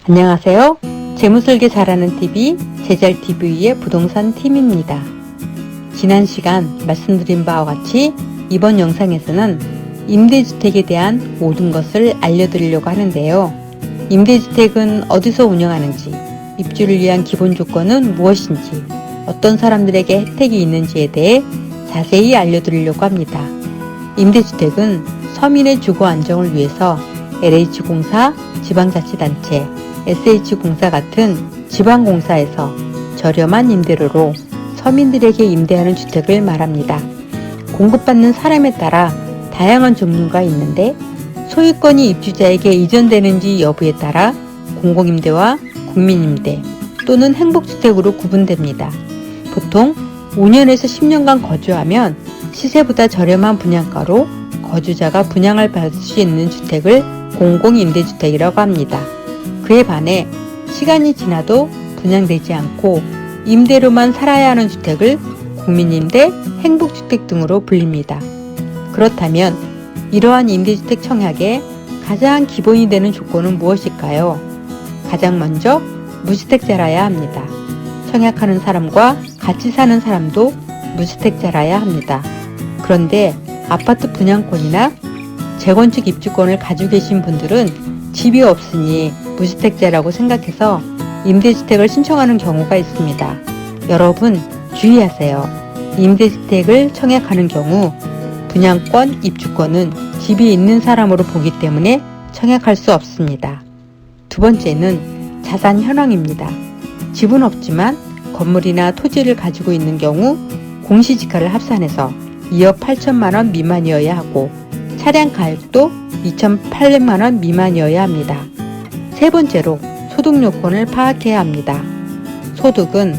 안녕하세요. 재무설계 잘하는 TV 제잘TV의 부동산 팀입니다. 지난 시간 말씀드린 바와 같이 이번 영상에서는 임대주택에 대한 모든 것을 알려드리려고 하는데요. 임대주택은 어디서 운영하는지, 입주를 위한 기본 조건은 무엇인지, 어떤 사람들에게 혜택이 있는지에 대해 자세히 알려드리려고 합니다. 임대주택은 서민의 주거 안정을 위해서 LH공사, 지방자치단체, SH공사 같은 지방공사에서 저렴한 임대료로 서민들에게 임대하는 주택을 말합니다. 공급받는 사람에 따라 다양한 종류가 있는데 소유권이 입주자에게 이전되는지 여부에 따라 공공임대와 국민임대 또는 행복주택으로 구분됩니다. 보통 5년에서 10년간 거주하면 시세보다 저렴한 분양가로 거주자가 분양을 받을 수 있는 주택을 공공임대주택이라고 합니다. 그에 반해 시간이 지나도 분양되지 않고 임대로만 살아야 하는 주택을 국민임대, 행복주택 등으로 불립니다. 그렇다면 이러한 임대주택 청약의 가장 기본이 되는 조건은 무엇일까요? 가장 먼저 무주택자라야 합니다. 청약하는 사람과 같이 사는 사람도 무주택자라야 합니다. 그런데 아파트 분양권이나 재건축 입주권을 가지고 계신 분들은 집이 없으니 무주택자라고 생각해서 임대주택을 신청하는 경우가 있습니다. 여러분 주의하세요. 임대주택을 청약하는 경우 분양권, 입주권은 집이 있는 사람으로 보기 때문에 청약할 수 없습니다. 두 번째는 자산 현황입니다. 집은 없지만 건물이나 토지를 가지고 있는 경우 공시지가를 합산해서 2억 8천만 원 미만이어야 하고 차량 가액도 2,800만 원 미만이어야 합니다. 세 번째로 소득 요건을 파악해야 합니다. 소득은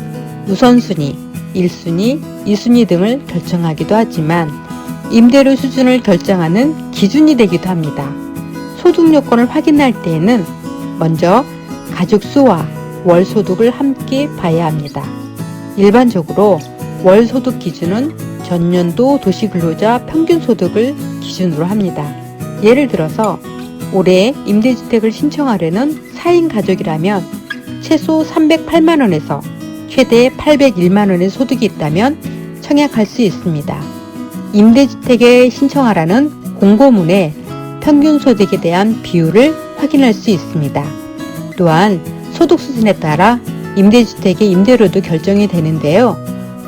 우선순위, 1순위, 2순위 등을 결정하기도 하지만 임대료 수준을 결정하는 기준이 되기도 합니다. 소득 요건을 확인할 때에는 먼저 가족 수와 월 소득을 함께 봐야 합니다. 일반적으로 월 소득 기준은 전년도 도시근로자 평균 소득을 기준으로 합니다. 예를 들어서 올해 임대주택을 신청하려는 4인 가족이라면 최소 308만원에서 최대 801만원의 소득이 있다면 청약할 수 있습니다. 임대주택에 신청하라는 공고문에 평균 소득에 대한 비율을 확인할 수 있습니다. 또한 소득 수준에 따라 임대주택의 임대료도 결정이 되는데요.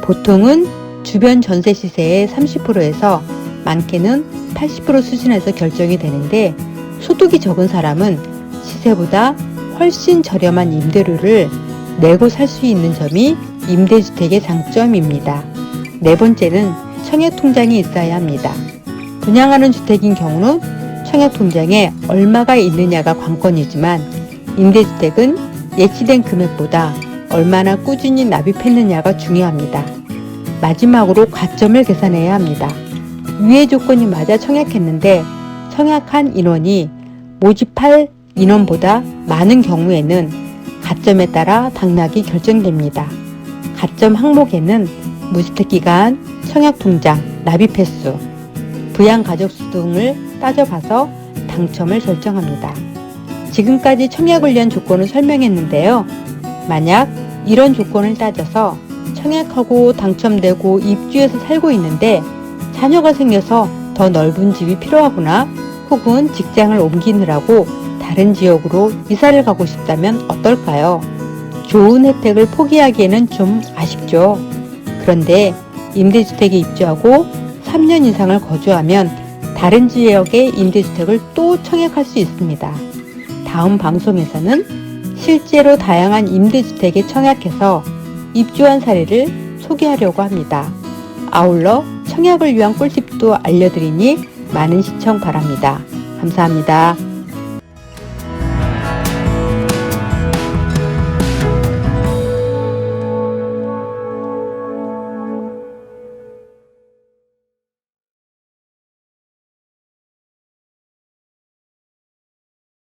보통은 주변 전세 시세의 30%에서 많게는 80% 수준에서 결정이 되는데 소득이 적은 사람은 시세보다 훨씬 저렴한 임대료를 내고 살 수 있는 점이 임대주택의 장점입니다. 네 번째는 청약통장이 있어야 합니다. 분양하는 주택인 경우는 청약통장에 얼마가 있느냐가 관건이지만 임대주택은 예치된 금액보다 얼마나 꾸준히 납입했느냐가 중요합니다. 마지막으로 가점을 계산해야 합니다. 위의 조건이 맞아 청약했는데 청약한 인원이 모집할 인원보다 많은 경우에는 가점에 따라 당락이 결정됩니다. 가점 항목에는 무주택기간, 청약통장, 납입 횟수, 부양가족수 등을 따져봐서 당첨을 결정합니다. 지금까지 청약을 위한 조건을 설명했는데요. 만약 이런 조건을 따져서 청약하고 당첨되고 입주해서 살고 있는데 자녀가 생겨서 더 넓은 집이 필요하거나 혹은 직장을 옮기느라고 다른 지역으로 이사를 가고 싶다면 어떨까요? 좋은 혜택을 포기하기에는 좀 아쉽죠. 그런데 임대주택에 입주하고 3년 이상을 거주하면 다른 지역의 임대주택을 또 청약할 수 있습니다. 다음 방송에서는 실제로 다양한 임대주택에 청약해서 입주한 사례를 소개하려고 합니다. 아울러 청약을 위한 꿀팁도 알려드리니 많은 시청 바랍니다. 감사합니다.